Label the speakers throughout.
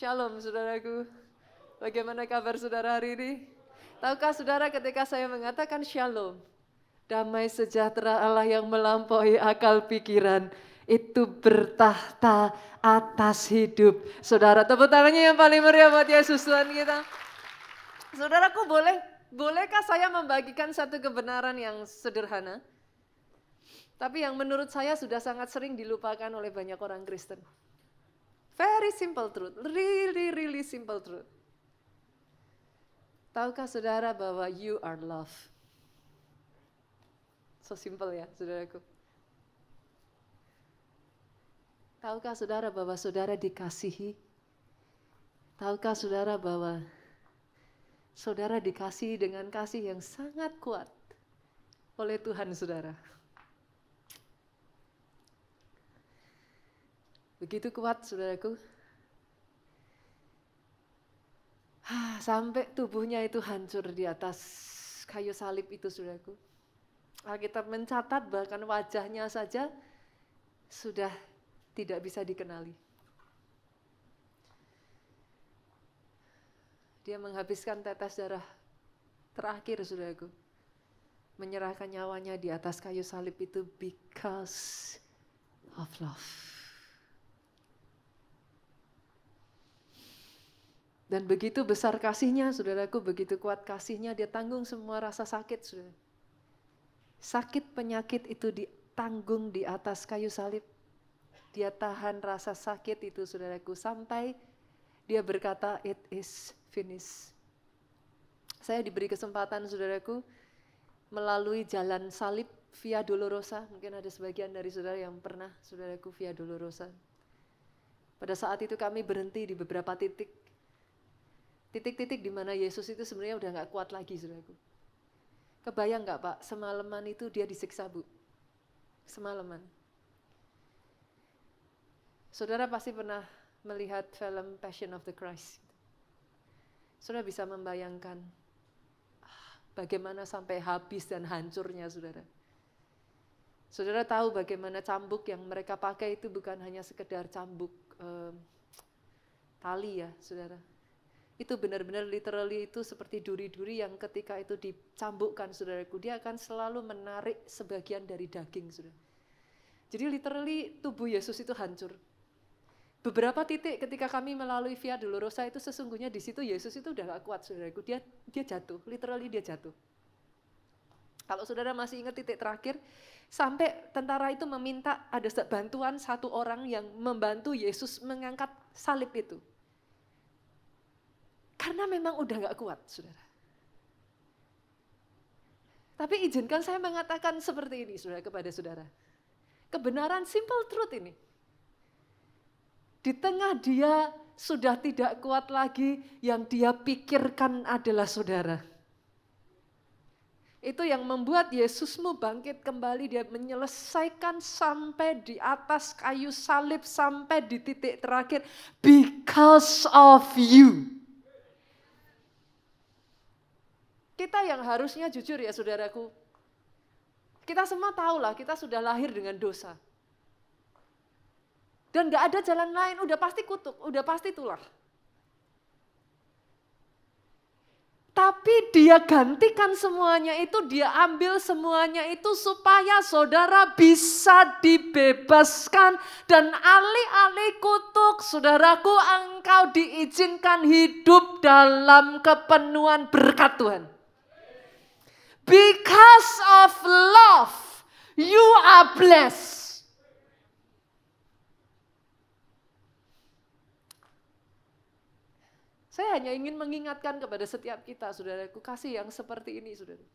Speaker 1: Shalom saudaraku. Bagaimana kabar saudara hari ini? Tahukah saudara ketika saya mengatakan shalom, damai sejahtera Allah yang melampaui akal pikiran, itu bertahta atas hidup saudara. Tepuk tangannya yang paling meriah buat Yesus Tuhan kita. Saudaraku, bolehkah saya membagikan satu kebenaran yang sederhana? Tapi yang menurut saya sudah sangat sering dilupakan oleh banyak orang Kristen. Very simple truth, really simple truth. Tahukah saudara bahwa you are loved? So simple ya saudaraku. Tahukah saudara bahwa saudara dikasihi? Tahukah saudara bahwa saudara dikasihi dengan kasih yang sangat kuat oleh Tuhan saudara? Begitu kuat saudaraku. Sampai tubuhnya itu hancur di atas kayu salib itu saudaraku. Alkitab mencatat bahkan wajahnya saja sudah tidak bisa dikenali. Dia menghabiskan tetes darah terakhir saudaraku. Menyerahkan nyawanya di atas kayu salib itu because of love. Dan begitu besar kasihnya, saudaraku, begitu kuat kasihnya, dia tanggung semua rasa sakit, saudara. Sakit penyakit itu ditanggung di atas kayu salib. Dia tahan rasa sakit itu, saudaraku, sampai dia berkata, it is finished. Saya diberi kesempatan, saudaraku, melalui jalan salib Via Dolorosa. Mungkin ada sebagian dari saudara yang pernah, saudaraku, Via Dolorosa. Pada saat itu kami berhenti di beberapa titik. Titik-titik di mana Yesus itu sebenarnya udah gak kuat lagi, saudaraku. Kebayang gak Pak, semalaman itu dia disiksa Bu. Semalaman. Saudara pasti pernah melihat film Passion of the Christ. Saudara bisa membayangkan bagaimana sampai habis dan hancurnya saudara. Saudara tahu bagaimana cambuk yang mereka pakai itu bukan hanya sekedar cambuk tali ya saudara. Itu benar-benar literally itu seperti duri-duri yang ketika itu dicambukkan saudaraku, dia akan selalu menarik sebagian dari daging saudara. Jadi literally tubuh Yesus itu hancur. Beberapa titik ketika kami melalui Via Dolorosa itu sesungguhnya di situ Yesus itu udah gak kuat saudaraku, dia jatuh, literally dia jatuh. Kalau saudara masih ingat titik terakhir, sampai tentara itu meminta ada bantuan satu orang yang membantu Yesus mengangkat salib itu. Karena memang udah gak kuat, saudara. Tapi izinkan saya mengatakan seperti ini, saudara, kepada saudara. Kebenaran simple truth ini. Di tengah dia sudah tidak kuat lagi, yang dia pikirkan adalah saudara. Itu yang membuat Yesusmu bangkit kembali, dia menyelesaikan sampai di atas kayu salib, sampai di titik terakhir. Because of you. Kita yang harusnya jujur ya saudaraku, kita semua tahu lah kita sudah lahir dengan dosa. Dan gak ada jalan lain, udah pasti kutuk, udah pasti tulah. Tapi dia gantikan semuanya itu, dia ambil semuanya itu supaya saudara bisa dibebaskan. Dan alih-alih kutuk, saudaraku, engkau diizinkan hidup dalam kepenuhan berkat Tuhan. Because of love, you are blessed. Saya hanya ingin mengingatkan kepada setiap kita, saudaraku, kasih yang seperti ini, saudara.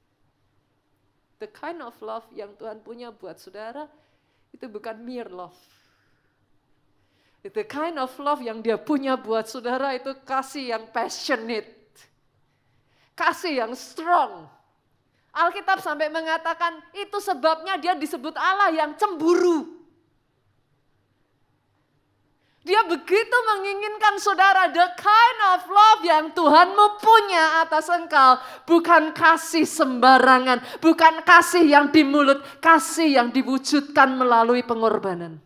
Speaker 1: The kind of love yang Tuhan punya buat saudara, itu bukan mere love. The kind of love yang dia punya buat saudara itu kasih yang passionate. Kasih yang strong. Alkitab sampai mengatakan itu sebabnya dia disebut Allah yang cemburu. Dia begitu menginginkan saudara, the kind of love yang Tuhanmu punya atas engkau. Bukan kasih sembarangan, bukan kasih yang di mulut, kasih yang diwujudkan melalui pengorbanan.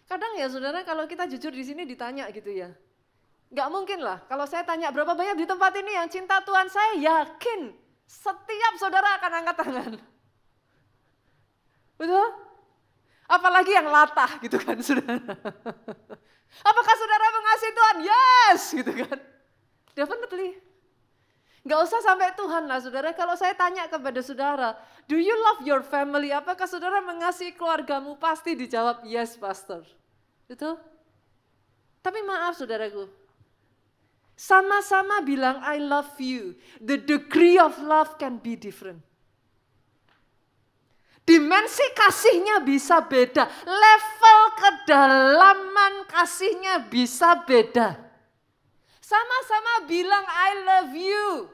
Speaker 1: Kadang ya saudara kalau kita jujur di sini ditanya gitu ya. Nggak mungkin lah, kalau saya tanya berapa banyak di tempat ini yang cinta Tuhan, saya yakin setiap saudara akan angkat tangan. Betul? Apalagi yang latah gitu kan saudara. Apakah saudara mengasihi Tuhan? Yes gitu kan. Definitely. Nggak usah sampai Tuhan lah saudara, kalau saya tanya kepada saudara, do you love your family? Apakah saudara mengasihi keluargamu? Pasti dijawab yes pastor. Betul? Tapi maaf saudaraku, sama-sama bilang I love you, the degree of love can be different. Dimensi kasihnya bisa beda, level kedalaman kasihnya bisa beda. Sama-sama bilang I love you.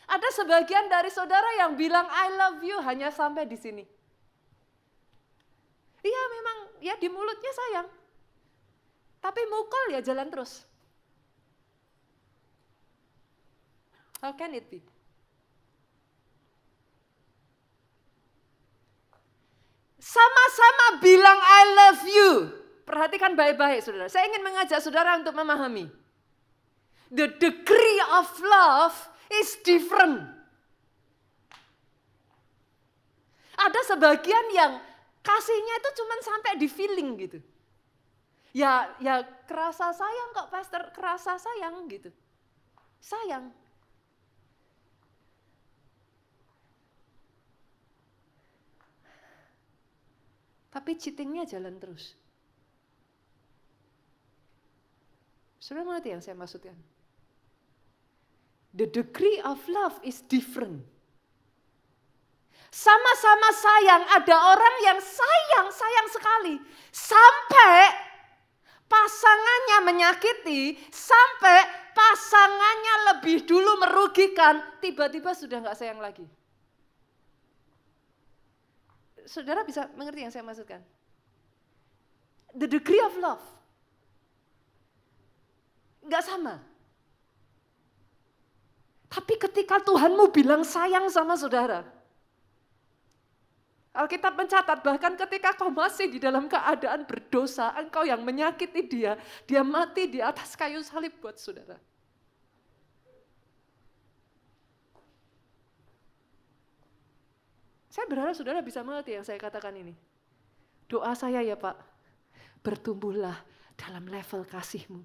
Speaker 1: Ada sebagian dari saudara yang bilang I love you hanya sampai di sini. Iya memang ya di mulutnya sayang. Tapi mukul ya jalan terus. How can it be? Sama-sama bilang I love you. Perhatikan baik-baik saudara. Saya ingin mengajak saudara untuk memahami. The degree of love is different. Ada sebagian yang kasihnya itu cuma sampai di feeling gitu. Ya kerasa sayang kok pastor, kerasa sayang gitu. Sayang. Tapi cheatingnya jalan terus. Saudara mengerti yang saya maksudkan? The degree of love is different. Sama-sama sayang, ada orang yang sayang sekali. Sampai pasangannya menyakiti, sampai pasangannya lebih dulu merugikan, tiba-tiba sudah nggak sayang lagi. Saudara bisa mengerti yang saya maksudkan? The degree of love. Nggak sama. Tapi ketika Tuhanmu bilang sayang sama saudara, Alkitab mencatat bahkan ketika kau masih di dalam keadaan berdosa, engkau yang menyakiti dia, dia mati di atas kayu salib buat saudara. Saya berharap saudara bisa mengerti yang saya katakan ini. Doa saya ya Pak, bertumbuhlah dalam level kasih-Mu.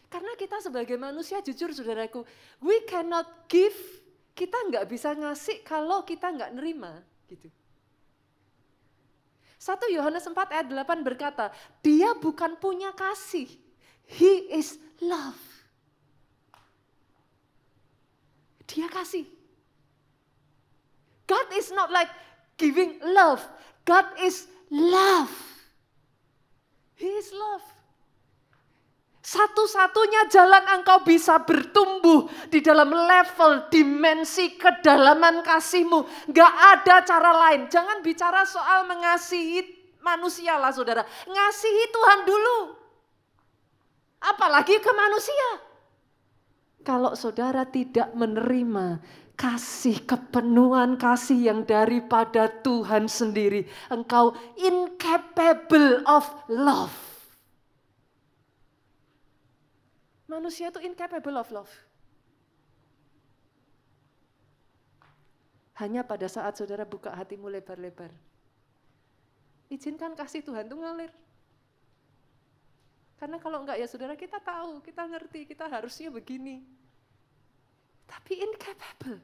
Speaker 1: Karena kita sebagai manusia jujur saudaraku, we cannot give, kita nggak bisa ngasih kalau kita nggak nerima. Gitu. 1 Yohanes 4 ayat 8 berkata, dia bukan punya kasih, he is love. Dia kasih. God is not like giving love. God is love. He is love. Satu-satunya jalan engkau bisa bertumbuh di dalam level dimensi kedalaman kasih-Mu. Gak ada cara lain. Jangan bicara soal mengasihi manusia lah saudara. Ngasihi Tuhan dulu. Apalagi ke manusia. Kalau saudara tidak menerima kasih, kepenuhan kasih yang daripada Tuhan sendiri, engkau incapable of love. Manusia itu incapable of love. Hanya pada saat saudara buka hatimu lebar-lebar. Izinkan kasih Tuhan itu ngalir. Karena kalau enggak ya saudara kita tahu, kita ngerti, kita harusnya begini. Tapi incapable.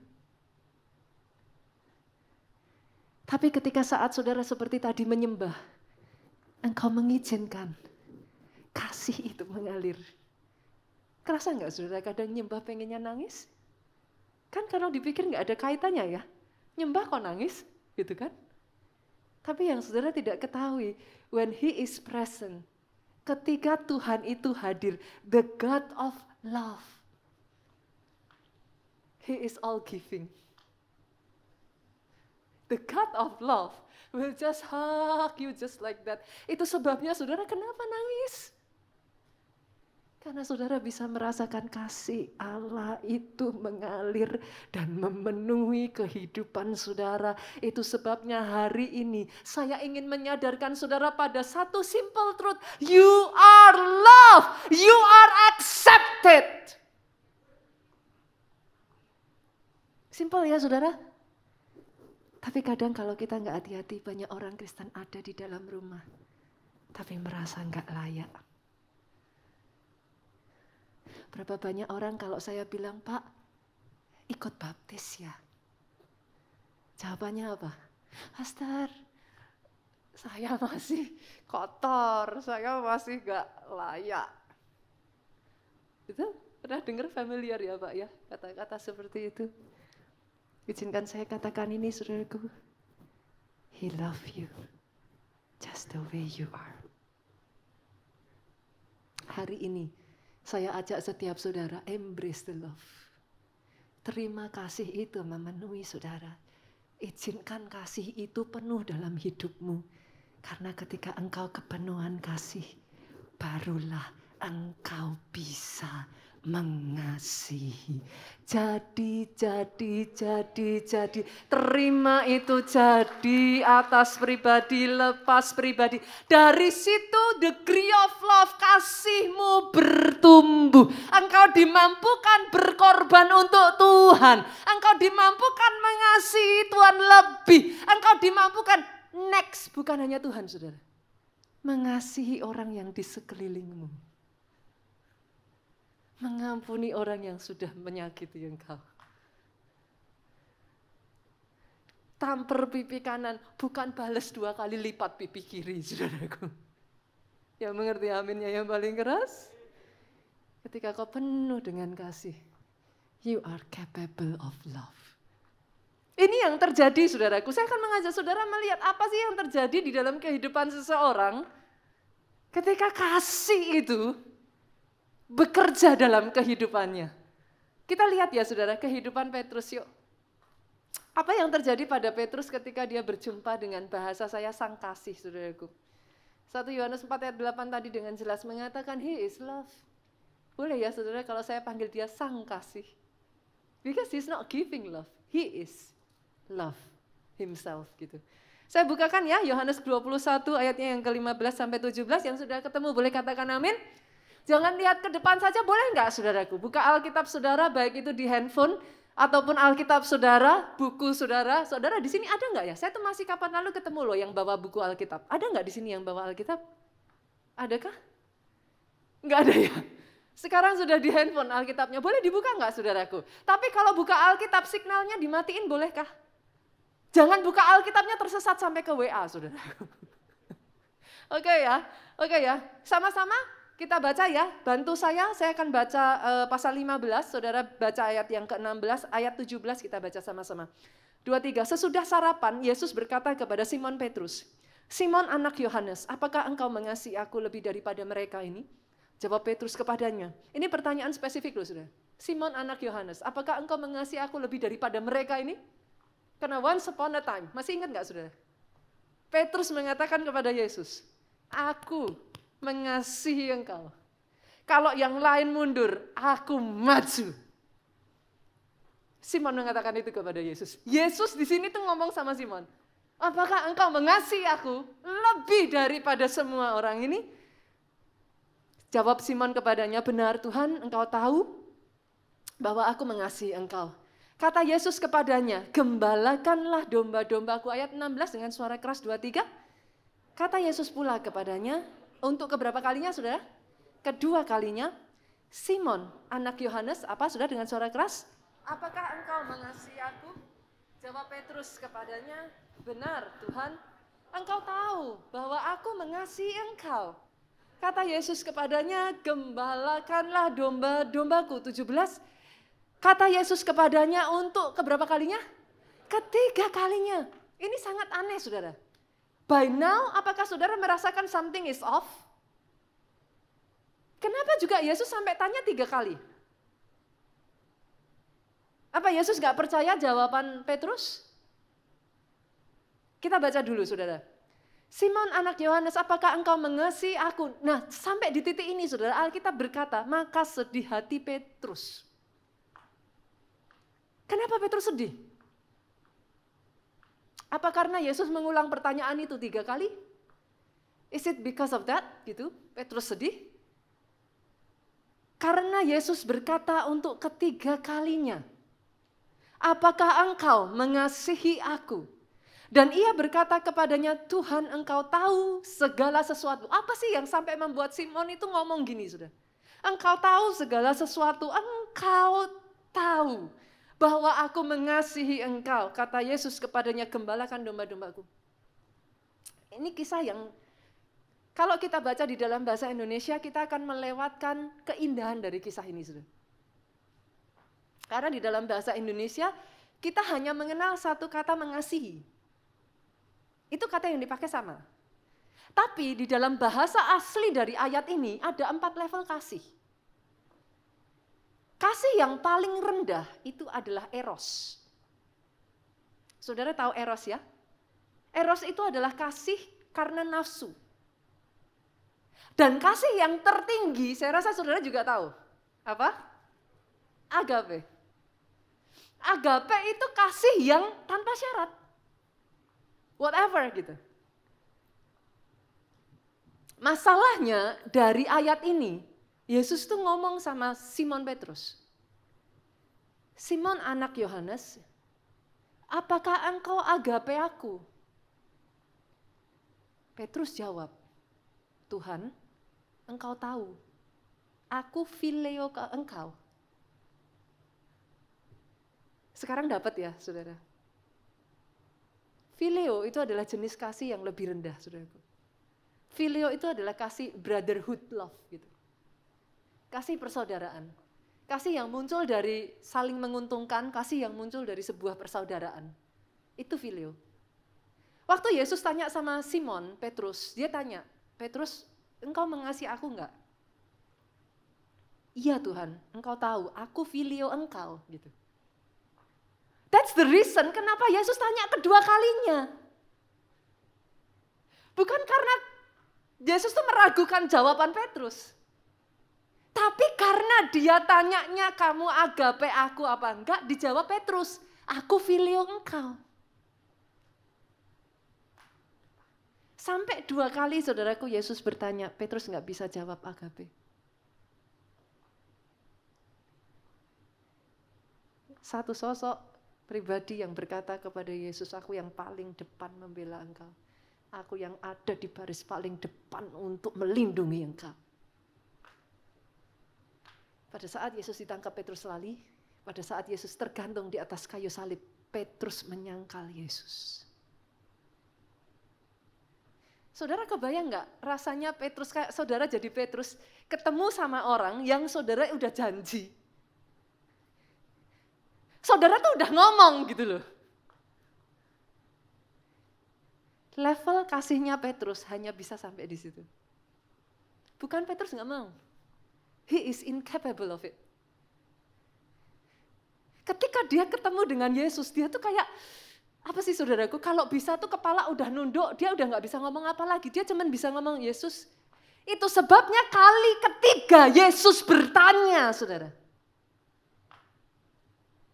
Speaker 1: Tapi ketika saat saudara seperti tadi menyembah, engkau mengizinkan kasih itu mengalir. Kerasa enggak saudara kadang nyembah pengennya nangis? Kan kalau dipikir enggak ada kaitannya ya. Nyembah kok nangis, gitu kan? Tapi yang saudara tidak ketahui, when he is present, ketika Tuhan itu hadir, the God of love, he is all giving. The God of love will just hug you just like that. Itu sebabnya saudara kenapa nangis? Karena saudara bisa merasakan kasih Allah itu mengalir dan memenuhi kehidupan saudara. Itu sebabnya hari ini saya ingin menyadarkan saudara pada satu simple truth. You are loved, you are accepted. Simple ya saudara. Tapi kadang kalau kita nggak hati-hati, banyak orang Kristen ada di dalam rumah, tapi merasa nggak layak. Berapa banyak orang kalau saya bilang, Pak, ikut baptis ya. Jawabannya apa? Pastor, saya masih kotor, saya masih gak layak. Itu pernah dengar familiar ya Pak ya, kata-kata seperti itu. Izinkan saya katakan ini saudaraku. He love you just the way you are. Hari ini saya ajak setiap saudara embrace the love. Terima kasih itu memenuhi saudara. Izinkan kasih itu penuh dalam hidupmu. Karena ketika engkau kepenuhan kasih, barulah engkau bisa mengasihi. Jadi. Terima itu jadi atas pribadi, lepas pribadi. Dari situ degree of love, kasihmu bertumbuh. Engkau dimampukan berkorban untuk Tuhan. Engkau dimampukan mengasihi Tuhan lebih. Engkau dimampukan next, bukan hanya Tuhan saudara. Mengasihi orang yang di sekelilingmu. Mengampuni orang yang sudah menyakiti engkau. Tampar pipi kanan, bukan balas 2 kali lipat pipi kiri, saudaraku. Yang mengerti aminnya yang paling keras? Ketika kau penuh dengan kasih, you are capable of love. Ini yang terjadi, saudaraku. Saya akan mengajak saudara melihat apa sih yang terjadi di dalam kehidupan seseorang ketika kasih itu bekerja dalam kehidupannya. Kita lihat ya saudara, kehidupan Petrus yuk. Apa yang terjadi pada Petrus ketika dia berjumpa dengan bahasa saya sang kasih saudaraku. 1 Yohanes 4 ayat 8 tadi dengan jelas mengatakan he is love. Boleh ya saudara kalau saya panggil dia sang kasih. Because he's not giving love, he is love himself gitu. Saya bukakan ya Yohanes 21 ayatnya yang ke-15 sampai 17 yang sudah ketemu boleh katakan amin. Jangan lihat ke depan saja, boleh enggak saudaraku? Buka Alkitab saudara, baik itu di handphone, ataupun Alkitab saudara, buku saudara. Saudara di sini ada enggak ya? Saya tuh masih kapan lalu ketemu loh yang bawa buku Alkitab. Ada enggak di sini yang bawa Alkitab? Adakah? Enggak ada ya? Sekarang sudah di handphone Alkitabnya, boleh dibuka enggak saudaraku? Tapi kalau buka Alkitab signalnya dimatiin bolehkah? Jangan buka Alkitabnya tersesat sampai ke WA saudaraku. Oke ya, sama-sama. Kita baca ya, bantu saya akan baca pasal 15, saudara baca ayat yang ke-16, ayat 17 kita baca sama-sama. 2, 3, sesudah sarapan Yesus berkata kepada Simon Petrus, Simon anak Yohanes, apakah engkau mengasihi aku lebih daripada mereka ini? Jawab Petrus kepadanya, ini pertanyaan spesifik loh saudara. Simon anak Yohanes, apakah engkau mengasihi aku lebih daripada mereka ini? Karena once upon a time, masih ingat gak saudara? Petrus mengatakan kepada Yesus, aku mengasihi engkau. Kalau yang lain mundur, aku maju. Simon mengatakan itu kepada Yesus. Yesus di sini tuh ngomong sama Simon, apakah engkau mengasihi aku lebih daripada semua orang ini? Jawab Simon kepadanya, benar Tuhan, engkau tahu bahwa aku mengasihi engkau. Kata Yesus kepadanya, gembalakanlah domba-dombaku. Ayat 16 dengan suara keras 2, 3. Kata Yesus pula kepadanya, untuk keberapa kalinya saudara? Kedua kalinya, Simon anak Yohanes, apa saudara dengan suara keras? Apakah engkau mengasihi aku? Jawab Petrus kepadanya, benar Tuhan, engkau tahu bahwa aku mengasihi engkau. Kata Yesus kepadanya, gembalakanlah domba-dombaku. 17. Kata Yesus kepadanya untuk keberapa kalinya? Ketiga kalinya. Ini sangat aneh saudara. By now, apakah saudara merasakan something is off? Kenapa juga Yesus sampai tanya 3 kali? Apa Yesus gak percaya jawaban Petrus? Kita baca dulu saudara. Simon anak Yohanes, apakah engkau mengasihi aku? Nah, sampai di titik ini saudara, Alkitab berkata, maka sedih hati Petrus. Kenapa Petrus sedih? Apa karena Yesus mengulang pertanyaan itu 3 kali? Is it because of that? Gitu, Petrus sedih. Karena Yesus berkata untuk ketiga kalinya, apakah engkau mengasihi aku? Dan ia berkata kepadanya, Tuhan engkau tahu segala sesuatu. Apa sih yang sampai membuat Simon itu ngomong gini sudah? Engkau tahu segala sesuatu, engkau tahu bahwa aku mengasihi engkau. Kata Yesus kepadanya, gembalakan domba-dombaku. Ini kisah yang kalau kita baca di dalam bahasa Indonesia, kita akan melewatkan keindahan dari kisah ini sudah. Karena di dalam bahasa Indonesia, kita hanya mengenal satu kata mengasihi. Itu kata yang dipakai sama. Tapi di dalam bahasa asli dari ayat ini ada 4 level kasih. Kasih yang paling rendah itu adalah eros. Saudara tahu eros ya? Eros itu adalah kasih karena nafsu. Dan kasih yang tertinggi, saya rasa saudara juga tahu. Apa? Agape. Agape itu kasih yang tanpa syarat. Whatever gitu. Masalahnya dari ayat ini, Yesus tuh ngomong sama Simon Petrus. Simon anak Yohanes, apakah engkau agape aku? Petrus jawab, Tuhan, engkau tahu, aku phileo ke engkau. Sekarang dapat ya saudara? Phileo itu adalah jenis kasih yang lebih rendah, saudaraku. Phileo itu adalah kasih brotherhood love, gitu. Kasih persaudaraan. Kasih yang muncul dari saling menguntungkan, kasih yang muncul dari sebuah persaudaraan. Itu phileo. Waktu Yesus tanya sama Simon, Petrus, dia tanya, Petrus, engkau mengasihi aku enggak? Iya Tuhan, engkau tahu, aku phileo engkau, gitu. That's the reason kenapa Yesus tanya kedua kalinya. Bukan karena Yesus tuh meragukan jawaban Petrus. Tapi karena dia tanyanya kamu agape aku apa enggak, dijawab Petrus, aku phileo engkau. Sampai 2 kali saudaraku Yesus bertanya, Petrus enggak bisa jawab agape. Satu sosok pribadi yang berkata kepada Yesus, aku yang paling depan membela engkau. Aku yang ada di baris paling depan untuk melindungi engkau. Pada saat Yesus ditangkap Petrus lali, pada saat Yesus tergantung di atas kayu salib, Petrus menyangkal Yesus. Saudara kebayang nggak rasanya Petrus, kayak saudara jadi Petrus, ketemu sama orang yang saudara udah janji. Saudara tuh udah ngomong gitu loh. Level kasihnya Petrus hanya bisa sampai di situ. Bukan Petrus nggak mau. He is incapable of it. Ketika dia ketemu dengan Yesus, dia tuh kayak, apa sih saudaraku, kalau bisa tuh kepala udah nunduk, dia udah nggak bisa ngomong apa lagi. Dia cuman bisa ngomong, Yesus. Itu sebabnya kali ketiga Yesus bertanya, saudara.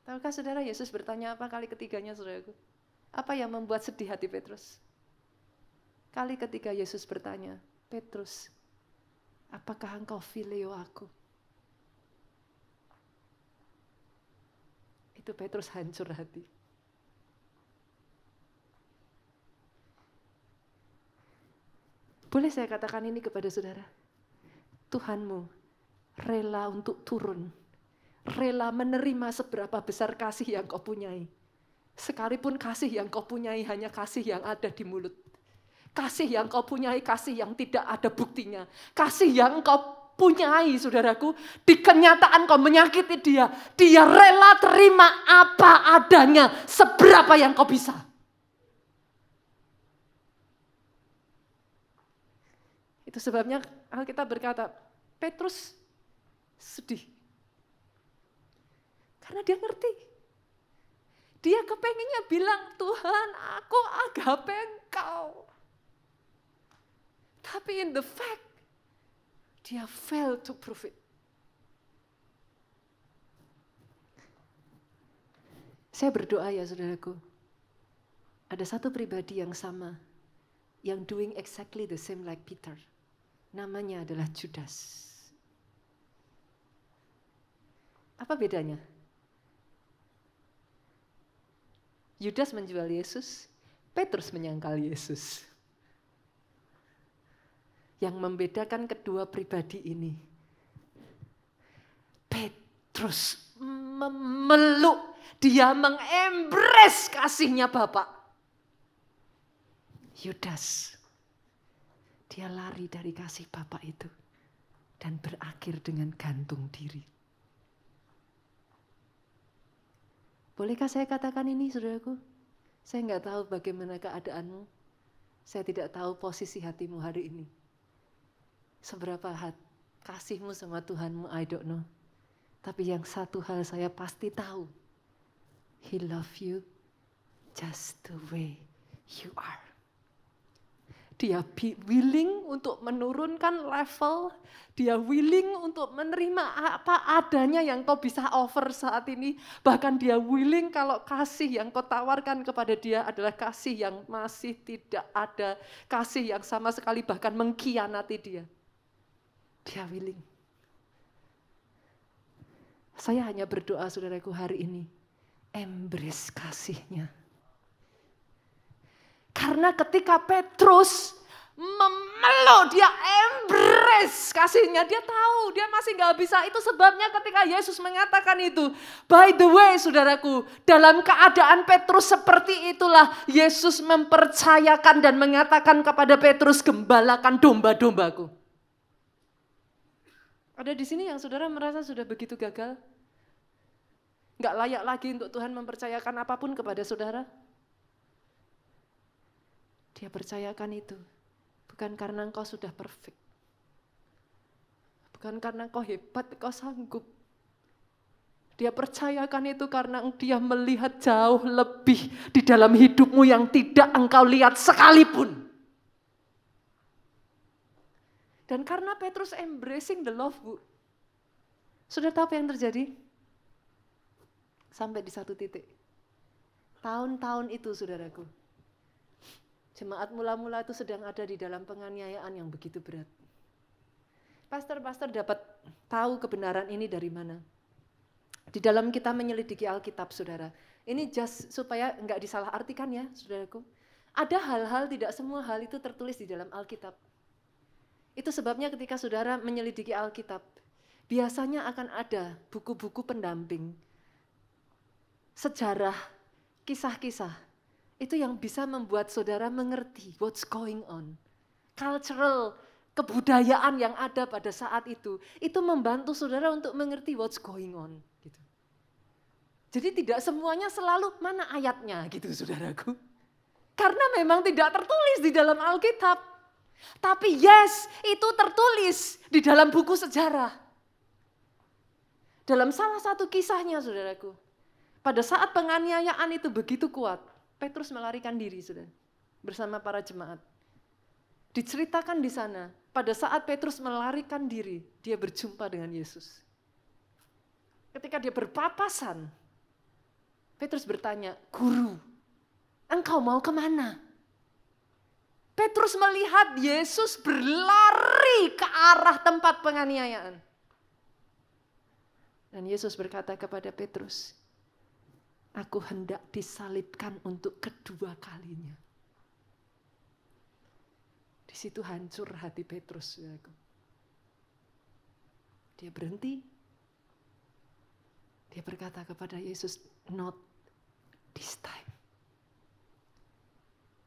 Speaker 1: Tahukah saudara Yesus bertanya apa kali ketiganya saudaraku? Apa yang membuat sedih hati Petrus? Kali ketiga Yesus bertanya, Petrus, apakah engkau phileo aku? Itu Petrus hancur hati. Boleh saya katakan ini kepada saudara? Tuhanmu rela untuk turun, rela menerima seberapa besar kasih yang kau punyai. Sekalipun kasih yang kau punyai hanya kasih yang ada di mulut. Kasih yang kau punyai, kasih yang tidak ada buktinya. Kasih yang kau punyai, saudaraku, di kenyataan kau menyakiti dia. Dia rela terima apa adanya, seberapa yang kau bisa. Itu sebabnya Alkitab berkata, Petrus sedih. Karena dia ngerti. Dia kepengennya bilang, Tuhan aku agape engkau. Tapi in the fact, dia fail to prove it. Saya berdoa ya saudaraku, ada satu pribadi yang sama, yang doing exactly the same like Peter. Namanya adalah Judas. Apa bedanya? Judas menjual Yesus, Petrus menyangkal Yesus. Yang membedakan kedua pribadi ini, Petrus memeluk, dia mengembrace kasihnya Bapa. Judas, dia lari dari kasih Bapa itu dan berakhir dengan gantung diri. Bolehkah saya katakan ini, saudaraku? Saya nggak tahu bagaimana keadaanmu. Saya tidak tahu posisi hatimu hari ini. Seberapa kasihmu sama Tuhanmu, I don't know. Tapi yang satu hal saya pasti tahu. He love you just the way you are. Dia willing untuk menurunkan level, dia willing untuk menerima apa adanya yang kau bisa offer saat ini. Bahkan dia willing kalau kasih yang kau tawarkan kepada dia adalah kasih yang masih tidak ada, kasih yang sama sekali bahkan mengkhianati dia. Dia willing. Saya hanya berdoa saudaraku hari ini, embrace kasihnya. Karena ketika Petrus memeluk, dia embrace kasihnya. Dia tahu, dia masih gak bisa. Itu sebabnya ketika Yesus mengatakan itu. By the way saudaraku, dalam keadaan Petrus seperti itulah Yesus mempercayakan dan mengatakan kepada Petrus, gembalakan domba-dombaku. Ada di sini yang saudara merasa sudah begitu gagal? Gak layak lagi untuk Tuhan mempercayakan apapun kepada saudara? Dia percayakan itu, bukan karena engkau sudah perfect. Bukan karena engkau hebat, engkau sanggup. Dia percayakan itu karena dia melihat jauh lebih di dalam hidupmu yang tidak engkau lihat sekalipun. Dan karena Petrus embracing the love, Bu. Sudah tahu apa yang terjadi? Sampai di satu titik. Tahun-tahun itu saudaraku. Jemaat mula-mula itu sedang ada di dalam penganiayaan yang begitu berat. Pastor-pastor dapat tahu kebenaran ini dari mana? Di dalam kita menyelidiki Alkitab, saudara. Ini just supaya enggak disalahartikan ya, saudaraku. Ada hal-hal, tidak semua hal itu tertulis di dalam Alkitab. Itu sebabnya ketika saudara menyelidiki Alkitab, biasanya akan ada buku-buku pendamping, sejarah, kisah-kisah. Itu yang bisa membuat saudara mengerti what's going on. Cultural, kebudayaan yang ada pada saat itu membantu saudara untuk mengerti what's going on. Gitu. Jadi tidak semuanya selalu mana ayatnya gitu saudaraku. Karena memang tidak tertulis di dalam Alkitab. Tapi yes, itu tertulis di dalam buku sejarah. Dalam salah satu kisahnya saudaraku. Pada saat penganiayaan itu begitu kuat. Petrus melarikan diri, saudara, bersama para jemaat. Diceritakan di sana, pada saat Petrus melarikan diri, dia berjumpa dengan Yesus. Ketika dia berpapasan, Petrus bertanya, Guru, engkau mau kemana? Petrus melihat Yesus berlari ke arah tempat penganiayaan. Dan Yesus berkata kepada Petrus, aku hendak disalibkan untuk kedua kalinya. Di situ hancur hati Petrus. Dia berhenti. Dia berkata kepada Yesus, not this time.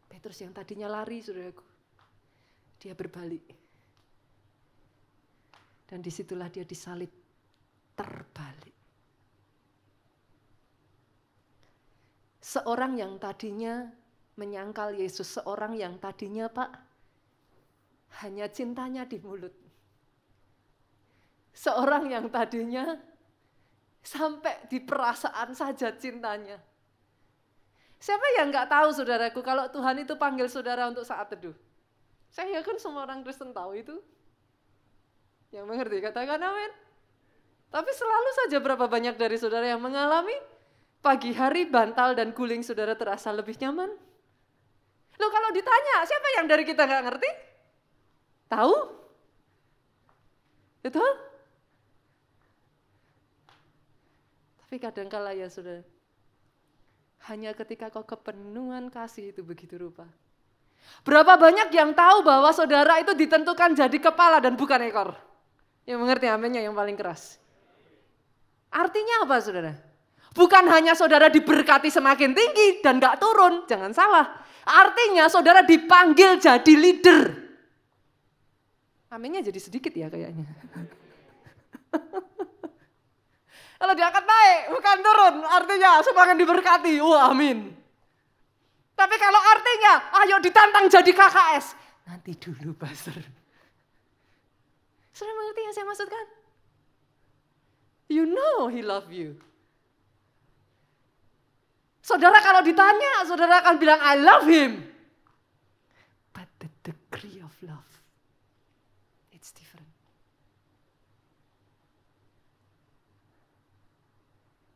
Speaker 1: Petrus yang tadinya lari, saudaraku, dia berbalik. Dan disitulah dia disalib terbalik. Seorang yang tadinya menyangkal Yesus, seorang yang tadinya Pak, hanya cintanya di mulut. Seorang yang tadinya sampai di perasaan saja cintanya. Siapa yang nggak tahu saudaraku kalau Tuhan itu panggil saudara untuk saat teduh? Saya yakin semua orang Kristen tahu itu. Yang mengerti, katakan amin. Tapi selalu saja berapa banyak dari saudara yang mengalami pagi hari bantal dan guling saudara terasa lebih nyaman. Loh kalau ditanya, siapa yang dari kita nggak ngerti? Tahu? Betul? Tapi kadangkala ya saudara, hanya ketika kau kepenuhan kasih itu begitu rupa. Berapa banyak yang tahu bahwa saudara itu ditentukan jadi kepala dan bukan ekor? Yang mengerti aminnya yang paling keras. Artinya apa saudara? Bukan hanya saudara diberkati semakin tinggi dan gak turun, jangan salah. Artinya saudara dipanggil jadi leader. Aminnya jadi sedikit ya kayaknya. Kalau diangkat naik, bukan turun, artinya semakin diberkati. Wah, amin. Tapi kalau artinya, ayo ditantang jadi KKS. Nanti dulu, Pastor. Saudara mengerti yang saya maksudkan? You know he love you. Saudara kalau ditanya, saudara akan bilang, I love him. But the degree of love, it's different.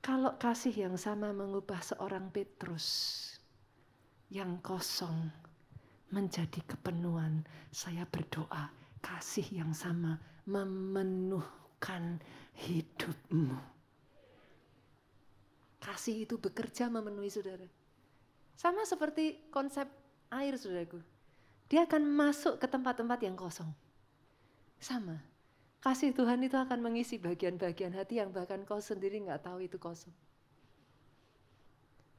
Speaker 1: Kalau kasih yang sama mengubah seorang Petrus yang kosong menjadi kepenuhan, saya berdoa kasih yang sama memenuhkan hidupmu. Kasih itu bekerja memenuhi saudara. Sama seperti konsep air saudaraku. Dia akan masuk ke tempat-tempat yang kosong. Sama. Kasih Tuhan itu akan mengisi bagian-bagian hati yang bahkan kau sendiri gak tahu itu kosong.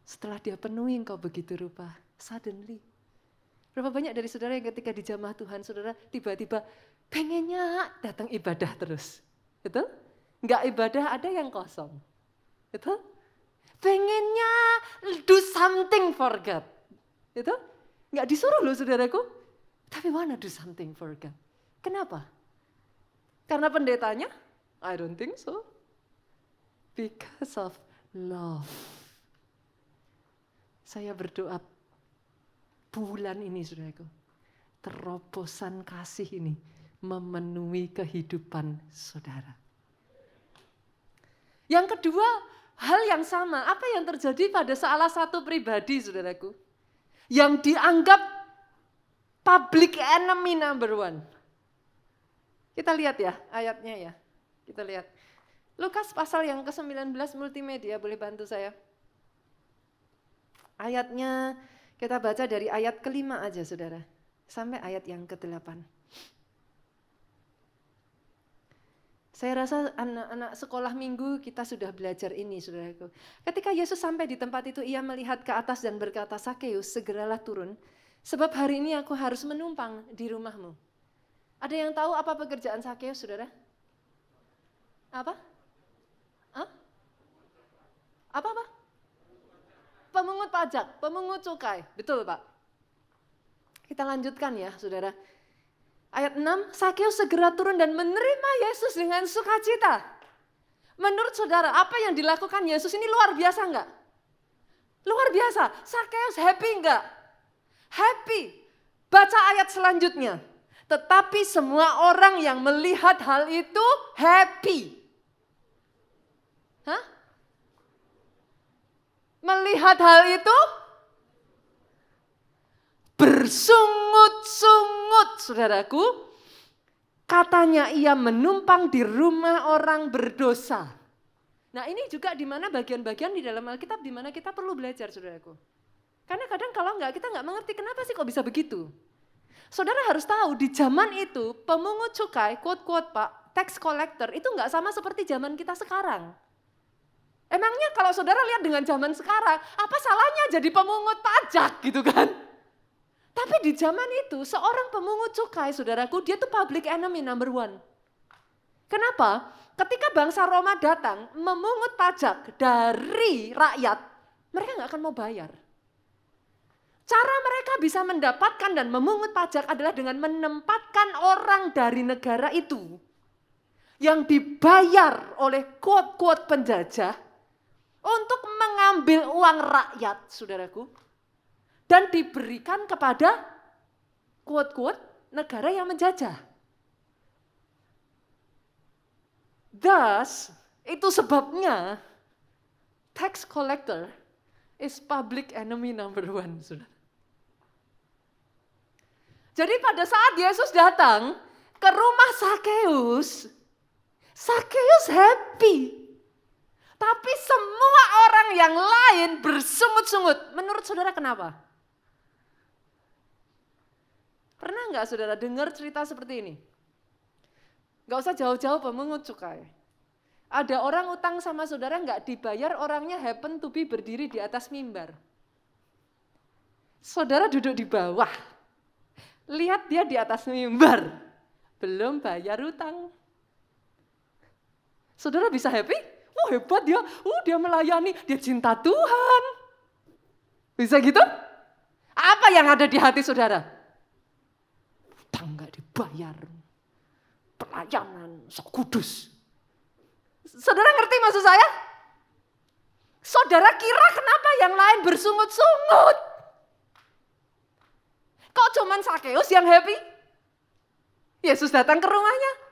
Speaker 1: Setelah dia penuhi engkau begitu rupa, suddenly. Berapa banyak dari saudara yang ketika dijamah Tuhan, saudara tiba-tiba pengennya datang ibadah terus. Betul? Enggak ibadah ada yang kosong. Betul? Pengennya do something for God. Betul? Enggak disuruh loh saudaraku. Tapi wanna do something for God. Kenapa? Karena pendetanya? I don't think so. Because of love. Saya berdoa bulan ini saudaraku, terobosan kasih ini memenuhi kehidupan saudara. Yang kedua, hal yang sama, apa yang terjadi pada salah satu pribadi saudaraku, yang dianggap public enemy number one. Kita lihat ya ayatnya ya, kita lihat. Lukas pasal yang ke-19 multimedia, boleh bantu saya? Ayatnya kita baca dari ayat ke-5 aja saudara, sampai ayat yang ke-8. Saya rasa anak-anak sekolah minggu kita sudah belajar ini saudaraku. Ketika Yesus sampai di tempat itu, ia melihat ke atas dan berkata, Sakeus segeralah turun, sebab hari ini aku harus menumpang di rumahmu. Ada yang tahu apa pekerjaan Sakeus saudara? Apa? Hah? Apa? Pemungut pajak, pemungut cukai. Betul Pak. Kita lanjutkan ya saudara. Ayat 6, Sakeus segera turun dan menerima Yesus dengan sukacita. Menurut saudara, apa yang dilakukan Yesus ini luar biasa enggak? Luar biasa. Sakeus happy enggak? Happy. Baca ayat selanjutnya. Tetapi semua orang yang melihat hal itu happy. Hah? Melihat hal itu bersungut-sungut, saudaraku. Katanya ia menumpang di rumah orang berdosa. Nah ini juga di mana bagian-bagian di dalam Alkitab di mana kita perlu belajar, saudaraku. Karena kadang kalau enggak, kita enggak mengerti kenapa sih kok bisa begitu. Saudara harus tahu di zaman itu pemungut cukai, quote-quote Pak, tax collector itu enggak sama seperti zaman kita sekarang. Emangnya kalau saudara lihat dengan zaman sekarang, apa salahnya jadi pemungut pajak gitu kan? Tapi di zaman itu seorang pemungut cukai saudaraku, dia tuh public enemy number one. Kenapa? Ketika bangsa Roma datang memungut pajak dari rakyat, mereka gak akan mau bayar. Cara mereka bisa mendapatkan dan memungut pajak adalah dengan menempatkan orang dari negara itu yang dibayar oleh quote-quote penjajah untuk mengambil uang rakyat, saudaraku, dan diberikan kepada quote-quote negara yang menjajah. Thus, itu sebabnya tax collector is public enemy number one, saudara. Jadi pada saat Yesus datang ke rumah Sakeus, Sakeus happy. Tapi semua orang yang lain bersungut-sungut. Menurut saudara kenapa? Pernah nggak saudara dengar cerita seperti ini? Nggak usah jauh-jauh pemungut cukai. Ada orang utang sama saudara nggak dibayar, orangnya happen to be berdiri di atas mimbar. Saudara duduk di bawah. Lihat dia di atas mimbar. Belum bayar utang. Saudara bisa happy? Oh hebat dia, dia melayani, dia cinta Tuhan. Bisa gitu? Apa yang ada di hati saudara? Utang nggak dibayar, pelayanan sok kudus. Saudara ngerti maksud saya? Saudara kira kenapa yang lain bersungut-sungut? Kok cuman Sakeus yang happy? Yesus datang ke rumahnya.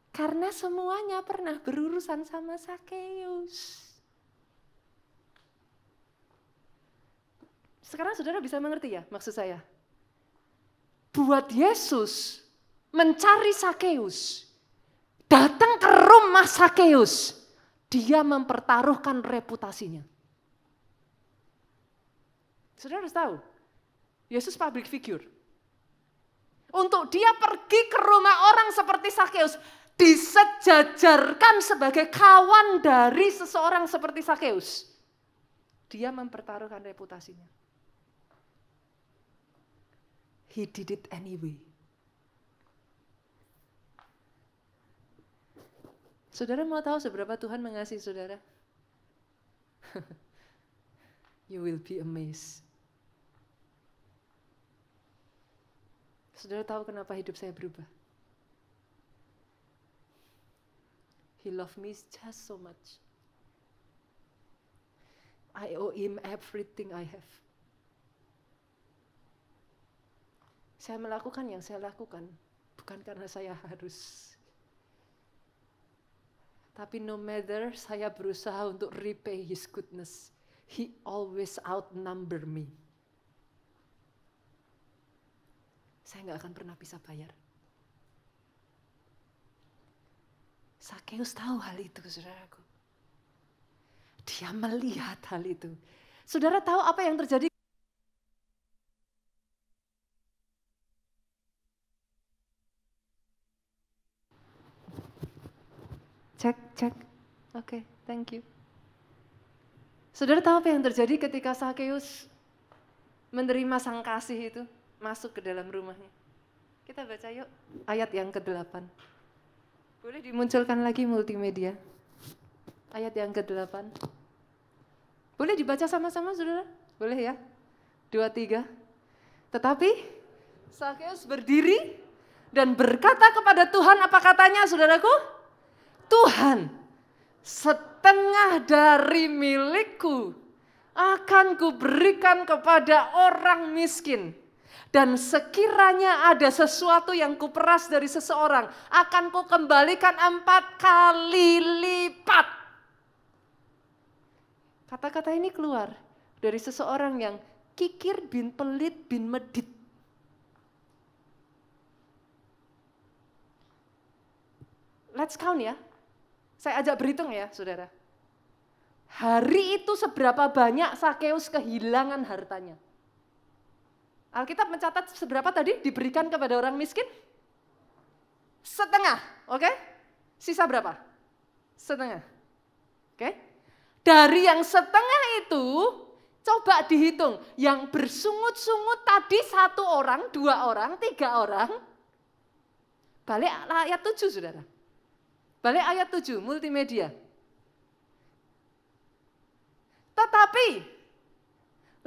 Speaker 1: Karena semuanya pernah berurusan sama Sakeus. Sekarang saudara bisa mengerti ya maksud saya? Buat Yesus mencari Sakeus, datang ke rumah Sakeus, dia mempertaruhkan reputasinya. Saudara harus tahu, Yesus public figure. Untuk dia pergi ke rumah orang seperti Sakeus, disejajarkan sebagai kawan dari seseorang seperti Sakeus. Dia mempertaruhkan reputasinya. He did it anyway. Saudara mau tahu seberapa Tuhan mengasihi saudara? You will be amazed. Saudara tahu kenapa hidup saya berubah? He loved me just so much. I owe him everything I have. Saya melakukan yang saya lakukan bukan karena saya harus. Tapi no matter saya berusaha untuk repay his goodness, he always outnumber me. Saya nggak akan pernah bisa bayar. Sakeus tahu hal itu, saudaraku. Dia melihat hal itu. Saudara tahu apa yang terjadi? Cek. Oke, thank you. Saudara tahu apa yang terjadi ketika Sakeus menerima sang kasih itu masuk ke dalam rumahnya? Kita baca yuk ayat yang ke-8. Boleh dimunculkan lagi multimedia. Ayat yang ke-8. Boleh dibaca sama-sama saudara? Boleh ya? 2, 3. Tetapi Sakeus berdiri dan berkata kepada Tuhan, apa katanya saudaraku? Tuhan, setengah dari milikku akan kuberikan kepada orang miskin. Dan sekiranya ada sesuatu yang kuperas dari seseorang, akan kukembalikan 4 kali lipat. Kata-kata ini keluar dari seseorang yang kikir bin pelit bin medit. Let's count ya. Saya ajak berhitung ya, saudara. Hari itu seberapa banyak Sakeus kehilangan hartanya? Alkitab mencatat seberapa tadi diberikan kepada orang miskin? Setengah, oke? Sisa berapa? Setengah, oke? Dari yang setengah itu, coba dihitung. Yang bersungut-sungut tadi 1 orang, 2 orang, 3 orang. Balik ayat 7, saudara. Balik ayat 7, multimedia. Tetapi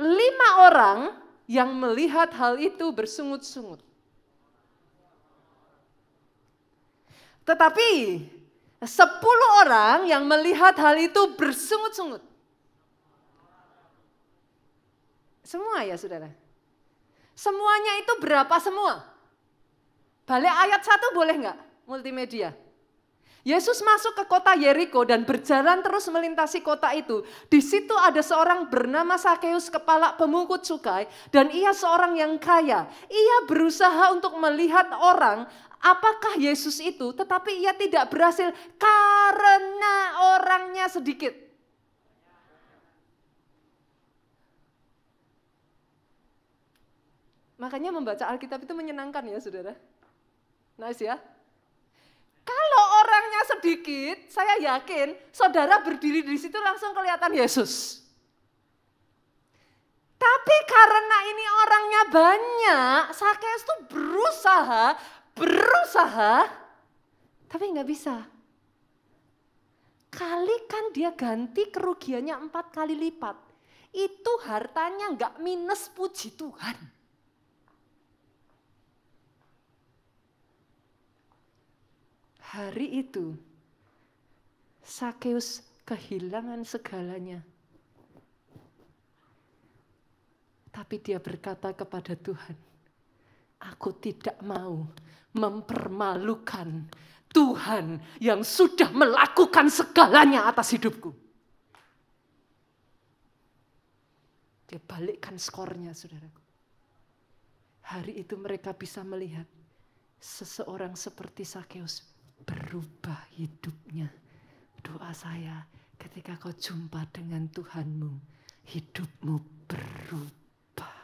Speaker 1: 5 orang yang melihat hal itu bersungut-sungut. Tetapi 10 orang yang melihat hal itu bersungut-sungut. Semua ya saudara? Semuanya itu berapa semua? Balik ayat 1 boleh nggak? Multimedia. Yesus masuk ke kota Yeriko dan berjalan terus melintasi kota itu. Di situ ada seorang bernama Sakeus, kepala pemungut cukai, dan ia seorang yang kaya. Ia berusaha untuk melihat orang, apakah Yesus itu, tetapi ia tidak berhasil karena orangnya sedikit. Makanya membaca Alkitab itu menyenangkan ya saudara. Nice ya. Kalau orangnya sedikit, saya yakin saudara berdiri di situ langsung kelihatan Yesus. Tapi karena ini orangnya banyak, Sakeus tuh berusaha, tapi nggak bisa. Kalikan dia ganti kerugiannya 4 kali lipat. Itu hartanya nggak minus, puji Tuhan. Hari itu, Sakeus kehilangan segalanya. Tapi dia berkata kepada Tuhan, aku tidak mau mempermalukan Tuhan yang sudah melakukan segalanya atas hidupku. Dia balikkan skornya, saudaraku. Hari itu mereka bisa melihat seseorang seperti Sakeus berubah hidupnya. Doa saya, ketika kau jumpa dengan Tuhanmu, hidupmu berubah.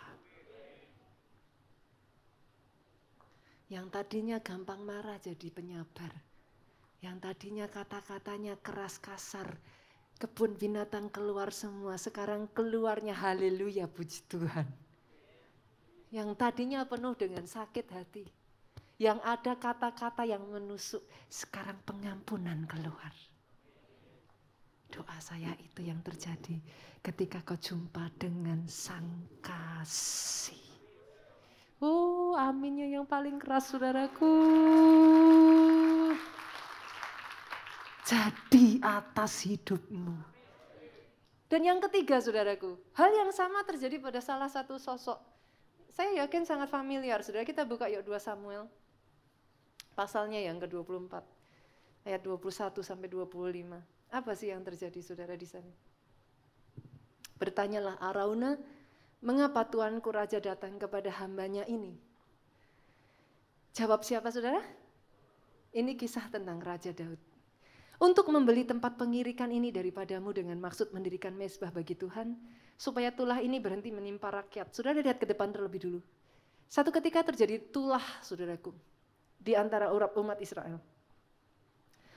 Speaker 1: Yang tadinya gampang marah jadi penyabar. Yang tadinya kata-katanya keras kasar, kebun binatang keluar semua, sekarang keluarnya haleluya, puji Tuhan. Yang tadinya penuh dengan sakit hati, yang ada kata-kata yang menusuk, sekarang pengampunan keluar. Doa saya itu yang terjadi ketika kau jumpa dengan Sang Kasih. Oh, aminnya yang paling keras, saudaraku. Jadi atas hidupmu. Dan yang ketiga, saudaraku, hal yang sama terjadi pada salah satu sosok. Saya yakin sangat familiar, saudara. Kita buka yuk 2 Samuel. Pasalnya yang ke-24, ayat 21 sampai 25. Apa sih yang terjadi saudara di sana? Bertanyalah Arauna, mengapa Tuanku Raja datang kepada hambanya ini? Jawab siapa saudara? Ini kisah tentang Raja Daud. Untuk membeli tempat pengirikan ini daripadamu dengan maksud mendirikan mezbah bagi Tuhan, supaya tulah ini berhenti menimpa rakyat. Saudara lihat ke depan terlebih dulu. Satu ketika terjadi tulah, saudaraku, di antara umat Israel.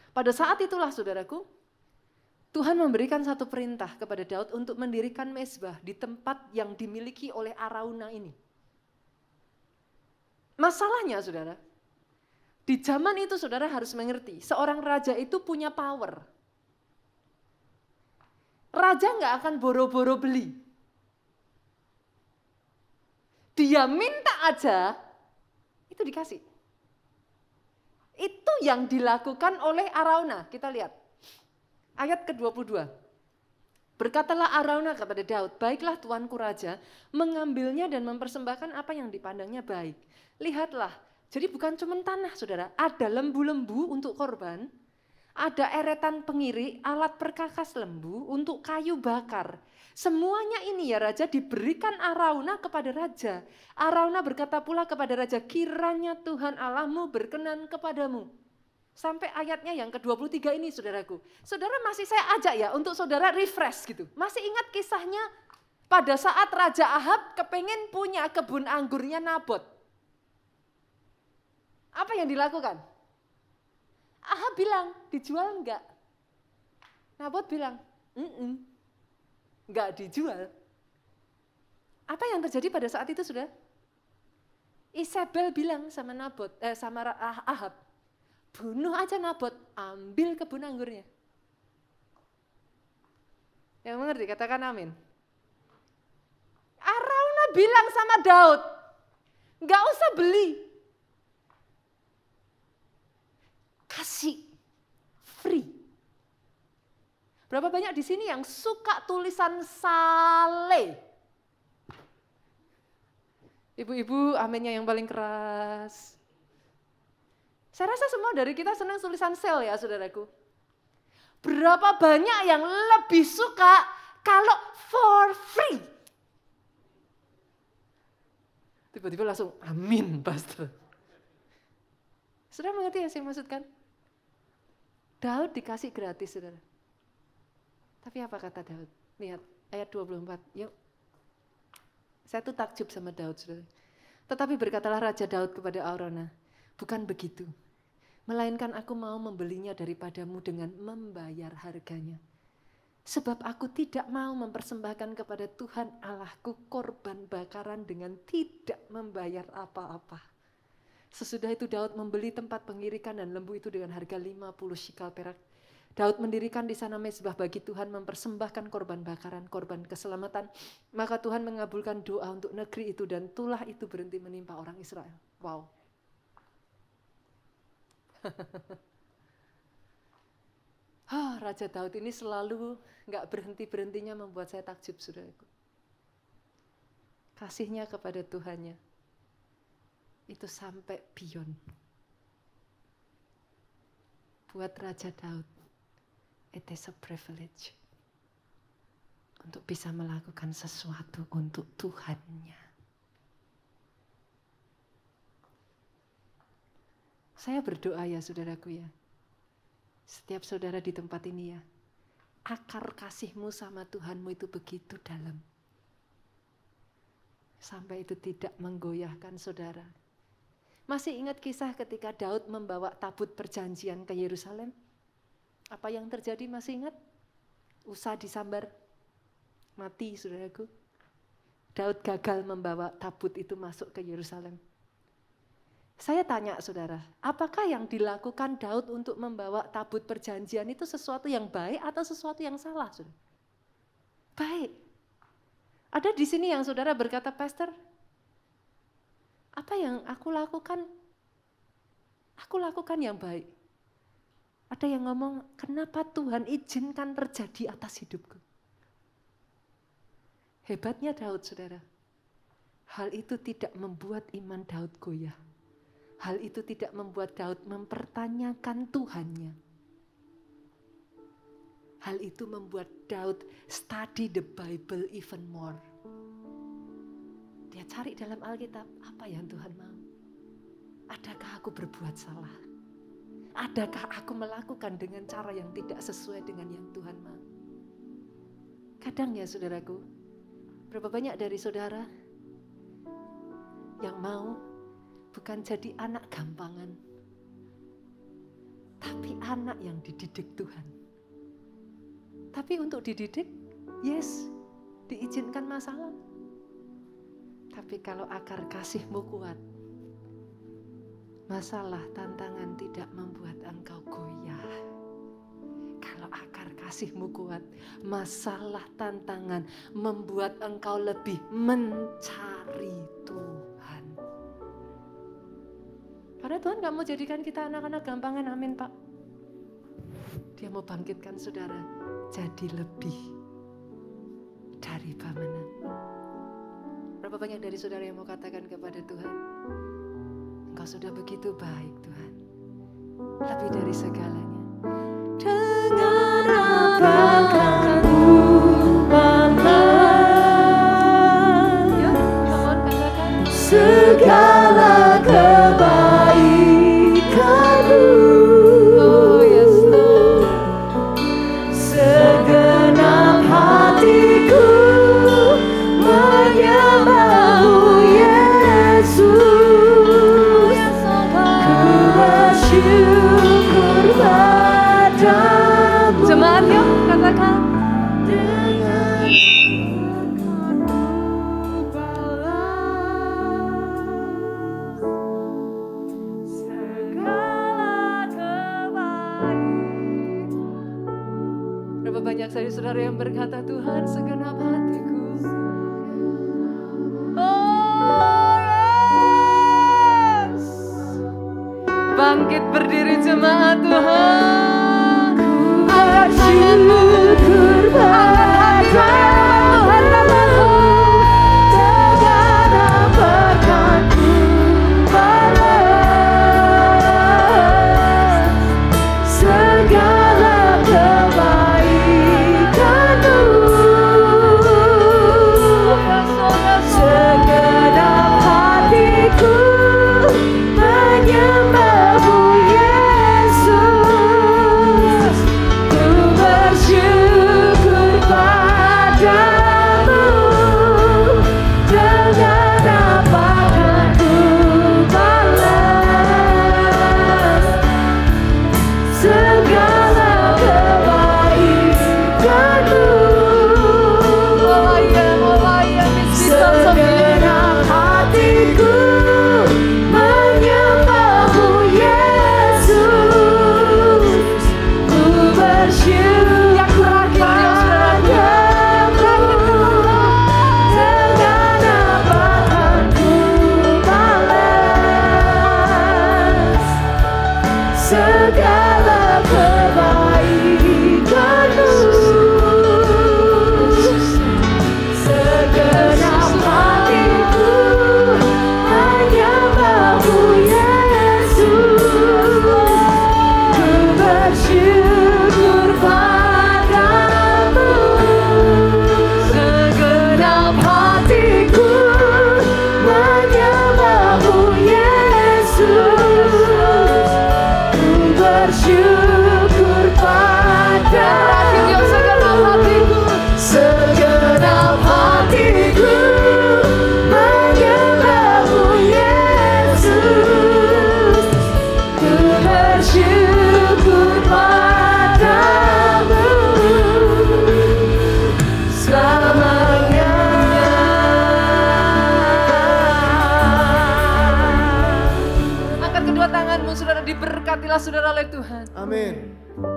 Speaker 1: Pada saat itulah, saudaraku, Tuhan memberikan satu perintah kepada Daud untuk mendirikan mezbah di tempat yang dimiliki oleh Arauna ini. Masalahnya, saudara, di zaman itu saudara harus mengerti, seorang raja itu punya power. Raja nggak akan boro-boro beli. Dia minta aja, itu dikasih. Itu yang dilakukan oleh Arauna. Kita lihat. Ayat ke-22. Berkatalah Arauna kepada Daud, baiklah tuanku raja, mengambilnya dan mempersembahkan apa yang dipandangnya baik. Lihatlah, jadi bukan cuma tanah saudara, ada lembu-lembu untuk korban, ada eretan pengirik, alat perkakas lembu untuk kayu bakar. Semuanya ini ya raja diberikan Arauna kepada raja. Arauna berkata pula kepada raja, kiranya Tuhan Allahmu berkenan kepadamu. Sampai ayatnya yang ke-23 ini saudaraku. Saudara masih saya ajak ya untuk saudara refresh gitu. Masih ingat kisahnya pada saat Raja Ahab kepengen punya kebun anggurnya Nabot. Apa yang dilakukan? Ahab bilang, dijual enggak? Nabot bilang, enggak dijual. Apa yang terjadi pada saat itu sudah? Isabel bilang sama sama Ahab, bunuh aja Nabot, ambil kebun anggurnya. Yang mengerti katakan amin. Arauna bilang sama Daud, enggak usah beli. Kasih free. Berapa banyak di sini yang suka tulisan sale? Ibu-ibu aminnya yang paling keras. Saya rasa semua dari kita senang tulisan sale ya saudaraku. Berapa banyak yang lebih suka kalau for free? Tiba-tiba langsung amin pastor. Saudara mengerti yang saya maksudkan? Daud dikasih gratis saudara. Tapi apa kata Daud? Lihat ayat 24, yuk. Saya tuh takjub sama Daud saudara. Tetapi berkatalah Raja Daud kepada Araunah, bukan begitu. Melainkan aku mau membelinya daripadamu dengan membayar harganya. Sebab aku tidak mau mempersembahkan kepada Tuhan Allahku korban bakaran dengan tidak membayar apa-apa. Sesudah itu Daud membeli tempat pengirikan dan lembu itu dengan harga 50 shikal perak. Daud mendirikan di sana mezbah bagi Tuhan, mempersembahkan korban bakaran, korban keselamatan. Maka Tuhan mengabulkan doa untuk negeri itu dan tulah itu berhenti menimpa orang Israel. Wow. Raja Daud ini selalu gak berhenti-berhentinya membuat saya takjub saudaraku. Kasihnya kepada Tuhannya itu sampai beyond. Buat Raja Daud, it is a privilege untuk bisa melakukan sesuatu untuk Tuhannya. Saya berdoa ya saudaraku ya. Setiap saudara di tempat ini ya, akar kasihmu sama Tuhanmu itu begitu dalam. Sampai itu tidak menggoyahkan saudara. Masih ingat kisah ketika Daud membawa tabut perjanjian ke Yerusalem? Apa yang terjadi masih ingat? Usa disambar, mati saudaraku. Daud gagal membawa tabut itu masuk ke Yerusalem. Saya tanya saudara, apakah yang dilakukan Daud untuk membawa tabut perjanjian itu sesuatu yang baik atau sesuatu yang salah? Saudara? Baik. Ada di sini yang saudara berkata, Pastor, apa yang aku lakukan? Aku lakukan yang baik. Ada yang ngomong, kenapa Tuhan izinkan terjadi atas hidupku? Hebatnya Daud saudara. Hal itu tidak membuat iman Daud goyah. Hal itu tidak membuat Daud mempertanyakan Tuhannya. Hal itu membuat Daud study the Bible even more. Dia cari dalam Alkitab, apa yang Tuhan mau? Adakah aku berbuat salah? Adakah aku melakukan dengan cara yang tidak sesuai dengan yang Tuhan mau? Kadang ya saudaraku, berapa banyak dari saudara yang mau bukan jadi anak gampangan, tapi anak yang dididik Tuhan. Tapi untuk dididik, yes, diizinkan masalah. Tapi kalau akar kasihmu kuat, masalah, tantangan tidak membuat engkau goyah. Kalau akar kasihmu kuat, masalah, tantangan membuat engkau lebih mencari Tuhan. Karena Tuhan gak mau jadikan kita anak-anak gampangan, amin Pak. Dia mau bangkitkan saudara jadi lebih dari bagaimana. Berapa banyak dari saudara yang mau katakan kepada Tuhan, Engkau sudah begitu baik Tuhan, lebih dari segalanya. Dengan apakah ku pamer, ya, mohon katakan segala kebaikan-Mu. Oh yes Lord. Segenap hatiku menyembah-Mu Yesus. Ku bersyukur padamu. Jemaat yuk katakan. Banyak saudara yang berkata, Tuhan segenap hatiku. Oh yes. Bangkit berdiri jemaat Tuhan. Angkat tanganmu, angkat Tuhan namamu. Segala berkat-Mu segala kebaikan-Mu. Segenap hatiku hanya bau Yesus. Ku bersyukur padamu. Segenap hatiku menyembah-Mu Yesus. Ku bersyukur padamu. Segenap hatiku menyembah-Mu Yesus. Ku bersyukur padamu selamanya. Angkat kedua tanganmu, saudara, diberkatilah saudara oleh Tuhan.
Speaker 2: Amin.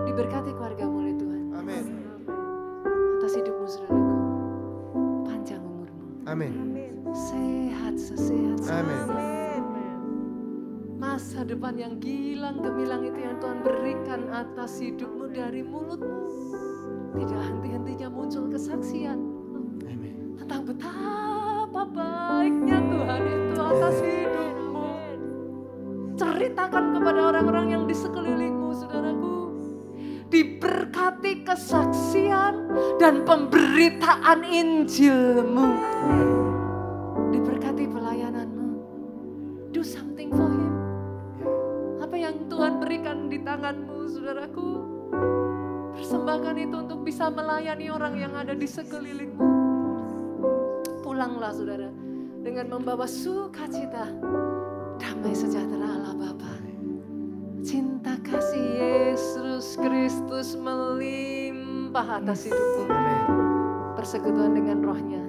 Speaker 1: Diberkati keluargamu oleh Tuhan.
Speaker 2: Amin.
Speaker 1: Atas hidupmu, saudaraku. Panjang umurmu.
Speaker 2: Amin.
Speaker 1: Sehat sesehat
Speaker 2: Amin.
Speaker 1: masa depan yang gilang gemilang itu yang Tuhan berikan atas hidupmu dari mulutmu. Tidak henti-hentinya muncul kesaksian
Speaker 2: Amin.
Speaker 1: tentang betapa baiknya Tuhan itu atas hidupmu. Ceritakan kepada orang-orang yang di sekelilingmu, saudaraku. Diberkati kesaksian dan pemberitaan Injilmu. Diberkati pelayananmu. Do something for Him. Apa yang Tuhan berikan di tanganmu, saudaraku, persembahkan itu untuk bisa melayani orang yang ada di sekelilingmu. Pulanglah, saudara, dengan membawa sukacita, damai sejahtera Allah Bapa. Cinta kasih Yesus Kristus melimpah atas hidupmu. Persekutuan dengan Roh-Nya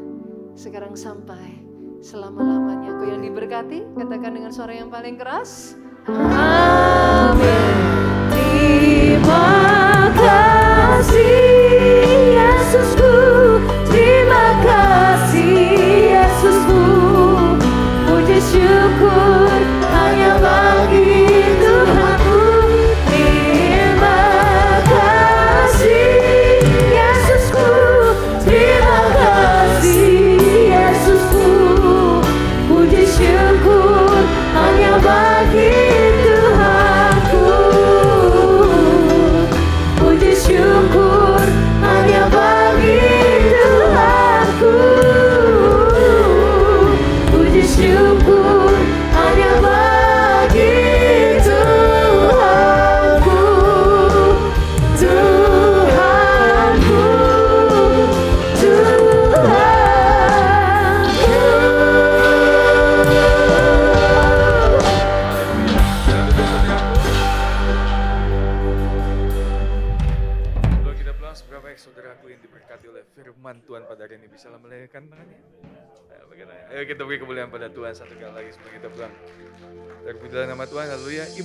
Speaker 1: sekarang sampai selama-lamanya. Kau yang diberkati, katakan dengan suara yang paling keras. Amin. Terima kasih Yesusku, terima kasih Yesusku. Puji syukur hanya bagi Tuhanku. Terima kasih Yesusku, terima kasih Yesusku. Puji syukur hanya bagi Tuhanku. Puji syukur hanya bagi Tuhanku. Puji syukur hanya bagi Tuhanku. Tuhanku,
Speaker 2: Kalau kita pulang, seberapa baik saudaraku yang diberkati oleh firman Tuhan pada hari ini, bisa melambaikan tangannya. Ayo kita beri kemuliaan pada Tuhan satu kali lagi sebelum kita pulang. Terpujilah nama Tuhan, haleluya.